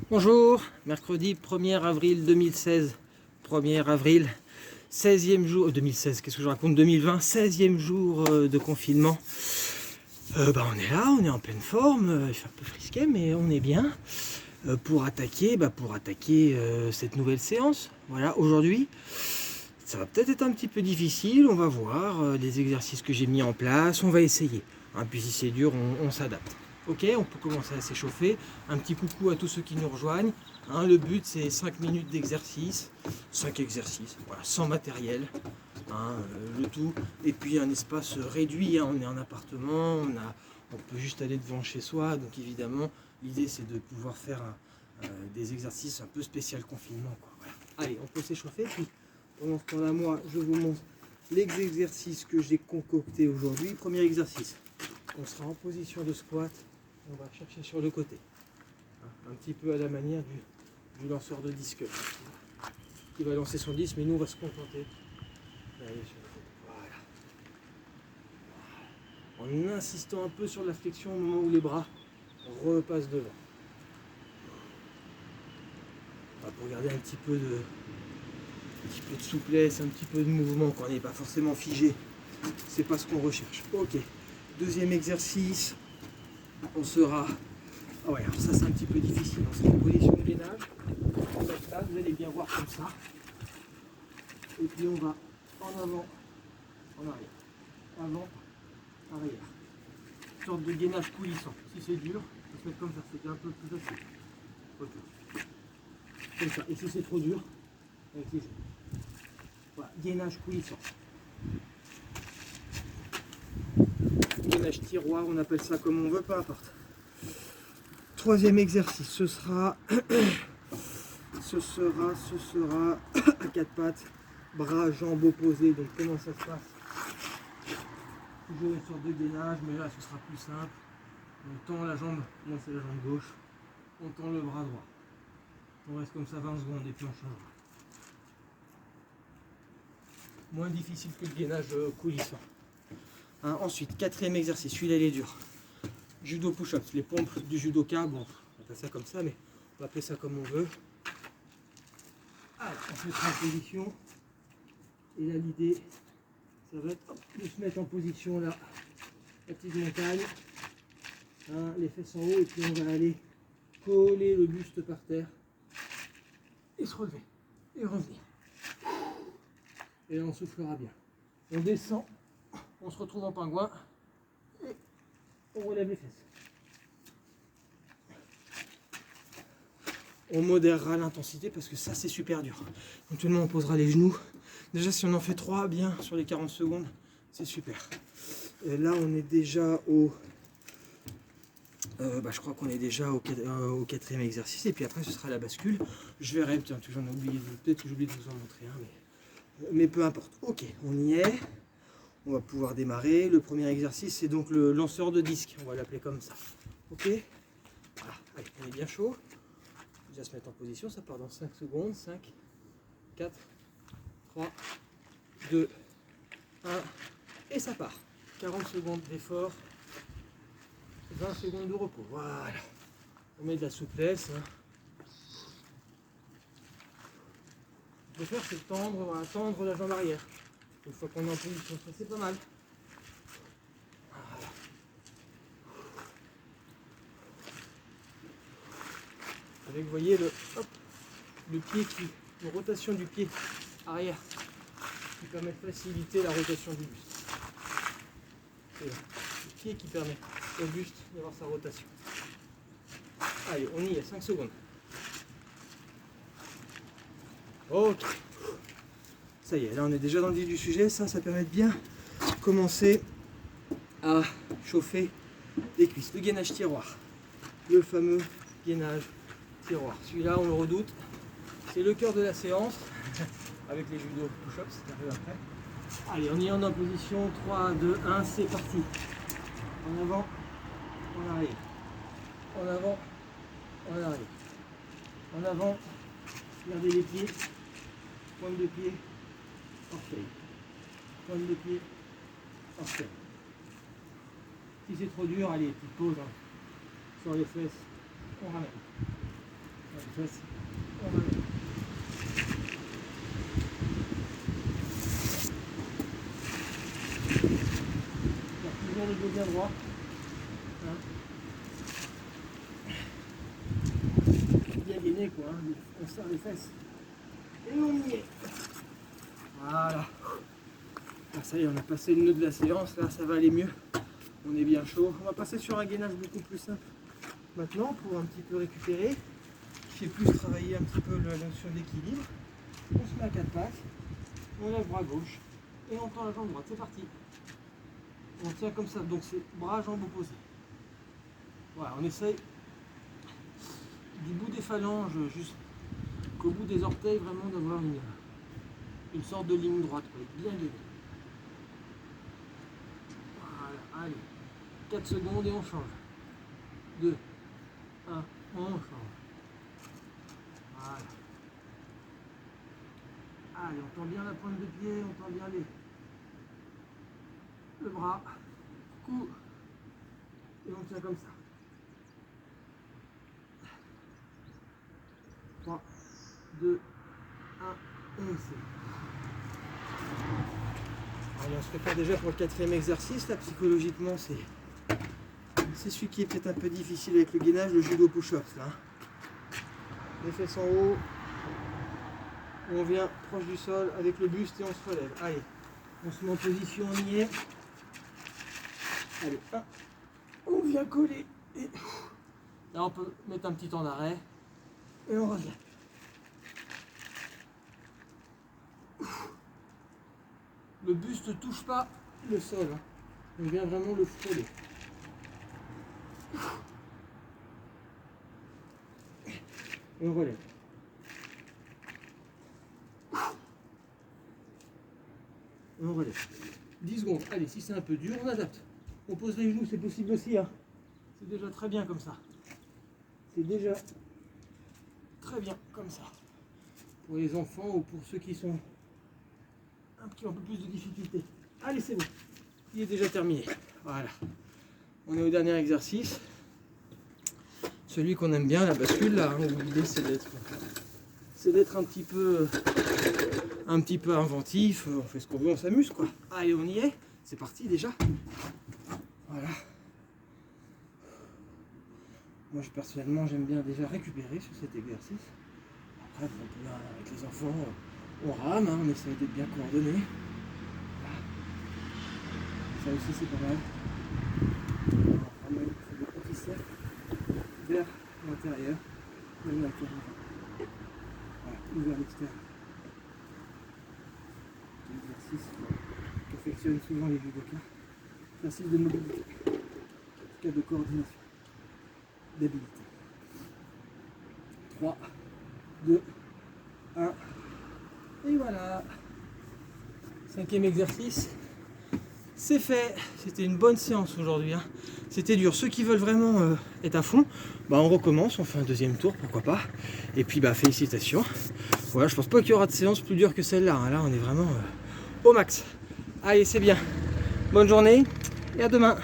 Bonjour, mercredi 1er avril 2016, 1er avril, 16e jour, 2016, qu'est-ce que je raconte, 2020, 16e jour de confinement. On est là, on est en pleine forme, il fait un peu frisquet mais on est bien pour attaquer cette nouvelle séance. Voilà, aujourd'hui, ça va peut-être être un petit peu difficile, on va voir les exercices que j'ai mis en place, on va essayer. Puis si c'est dur, on s'adapte. Ok, on peut commencer à s'échauffer. Un petit coucou à tous ceux qui nous rejoignent. Le but c'est 5 minutes d'exercice, 5 exercices, voilà, sans matériel, le tout. Et puis un espace réduit, on est en appartement, on peut juste aller devant chez soi. Donc évidemment, l'idée c'est de pouvoir faire des exercices un peu spécial confinement, quoi. Voilà. Allez, on peut s'échauffer. Puis pendant ce temps-là, moi, je vous montre les exercices que j'ai concoctés aujourd'hui. Premier exercice, on sera en position de squat. On va chercher sur le côté, un petit peu à la manière du lanceur de disque qui va lancer son disque, mais nous on va se contenter d'aller sur le côté. Voilà. En insistant un peu sur la flexion au moment où les bras repassent devant. Pour garder un petit peu de souplesse, un petit peu de mouvement, quand on n'est pas forcément figé. C'est pas ce qu'on recherche. Ok. Deuxième exercice, on sera. Alors ça c'est un petit peu difficile. On sera en position de gainage. Là, vous allez bien voir comme ça. Et puis on va en avant, en arrière. Avant, arrière. Une sorte de gainage coulissant. Si c'est dur, on va se mettre comme ça, c'est un peu plus facile. Ok. Comme ça. Et si c'est trop dur, avec les genoux. Voilà, gainage coulissant. Gainage tiroir, on appelle ça comme on veut, peu importe. Troisième exercice, ce sera à quatre pattes, bras, jambes opposés. Donc comment ça se passe? Toujours une sorte de gainage, mais là ce sera plus simple. On tend la jambe, moi c'est la jambe gauche, on tend le bras droit. On reste comme ça 20 secondes et puis on changera. Moins difficile que le gainage coulissant. Ensuite, quatrième exercice, celui-là il est dur. Judo push-ups, les pompes du judoka, bon, on appelle ça comme ça, mais on va appeler ça comme on veut. Alors, on se mettra en position. Et là, l'idée, ça va être de se mettre en position là, la petite montagne, les fesses en haut, et puis on va aller coller le buste par terre et se relever et revenir. Et là, on soufflera bien. On descend, on se retrouve en pingouin et on relève les fesses. On modérera l'intensité parce que ça c'est super dur. Éventuellement on posera les genoux. Déjà si on en fait 3 bien sur les 40 secondes, c'est super. Et là on est déjà au... je crois qu'on est déjà au quatrième exercice et puis après ce sera la bascule. Je verrai, peut-être que j'en ai oublié, peut-être que j'ai oublié de vous en montrer un, mais peu importe. Ok, on y est. On va pouvoir démarrer. Le premier exercice c'est donc le lanceur de disque, on va l'appeler comme ça. Ok. Voilà, allez, on est bien chaud. À se mettre en position, ça part dans 5 secondes, 5, 4, 3, 2, 1, et ça part. 40 secondes d'effort, 20 secondes de repos, voilà. On met de la souplesse. Ce qu'on peut faire, c'est tendre la jambe arrière. Une fois qu'on est en position, ça c'est pas mal. Voilà. Avec, vous voyez, le pied la rotation du pied arrière qui permet de faciliter la rotation du buste. C'est le pied qui permet au buste d'avoir sa rotation. Allez, on y est, 5 secondes. Ok. Ça y est, là on est déjà dans le vif du sujet. Ça permet de bien commencer à chauffer les cuisses. Le gainage tiroir. Le fameux gainage tiroir. Celui-là, on le redoute. C'est le cœur de la séance. Avec les judo push-ups, c'est arrivé après. Allez, on y est en position. 3, 2, 1, c'est parti. En avant, en arrière. En avant, en arrière. En avant, gardez les pieds. Pointe de pied, orteil. Pointe de pied, orteil. Si c'est trop dur, allez, petite pause. Sur les fesses, on ramène. fesses. On va... Toujours le dos bien droit. Hein. Bien gainé quoi, hein. On serre les fesses. Et on y est. Voilà. Ah, ça y est, on a passé le nœud de la séance, là ça va aller mieux. On est bien chaud. On va passer sur un gainage beaucoup plus simple maintenant pour un petit peu récupérer. Qui fait plus travailler un petit peu la notion d'équilibre. On se met à 4 pattes, on lève bras gauche et on tend la jambe droite. C'est parti. On tient comme ça, donc c'est bras, jambes opposées. Voilà, on essaye du bout des phalanges jusqu'au bout des orteils vraiment d'avoir une sorte de ligne droite, quoi, bien gainée. Voilà, allez, 4 secondes et on change. 2, 1, on change. Voilà. Allez, on tend bien la pointe de pied, on tend bien le bras, cou, et on tient comme ça. 3, 2, 1, et c'est. Allez, on se prépare déjà pour le 4e exercice. Là, psychologiquement, c'est celui qui est peut-être un peu difficile avec le gainage, le judo push-ups. Là. Les fesses en haut, on vient proche du sol avec le buste et on se relève. Allez, on se met en position, on y est. Allez, 1, on vient coller. Et là, on peut mettre un petit temps d'arrêt et on revient. Le buste ne touche pas le sol. Hein. On vient vraiment le frôler. Et on relève. Et on relève. 10 secondes. Allez, si c'est un peu dur, on adapte. On pose les genoux, c'est possible aussi. Hein. C'est déjà très bien comme ça. C'est déjà très bien comme ça. Pour les enfants ou pour ceux qui sont qui ont un peu plus de difficultés. Allez, c'est bon. Il est déjà terminé. Voilà. On est au dernier exercice. Celui qu'on aime bien, la bascule, là, hein, où l'idée c'est d'être un petit peu inventif. On fait ce qu'on veut, on s'amuse, quoi. Allez, on y est. C'est parti déjà. Voilà. Moi, personnellement, j'aime bien déjà récupérer sur cet exercice. Après, avec les enfants, on rame, hein, on essaie d'être bien coordonné. Voilà. Ça aussi, c'est pas mal. On fait des petits cercles vers l'intérieur, même l'intérieur. Voilà, ou vers l'extérieur. L'exercice qu'affectionnent souvent les judokas. Exercice de mobilité, en tout cas de coordination, d'habilité. 3, 2, 1, et voilà. 5e exercice, c'est fait. C'était une bonne séance aujourd'hui. Hein. C'était dur. Ceux qui veulent vraiment être à fond, bah on recommence, on fait un 2e tour, pourquoi pas. Et puis bah félicitations. Voilà, je pense pas qu'il y aura de séance plus dure que celle-là. Hein. Là, on est vraiment au max. Allez, c'est bien. Bonne journée et à demain.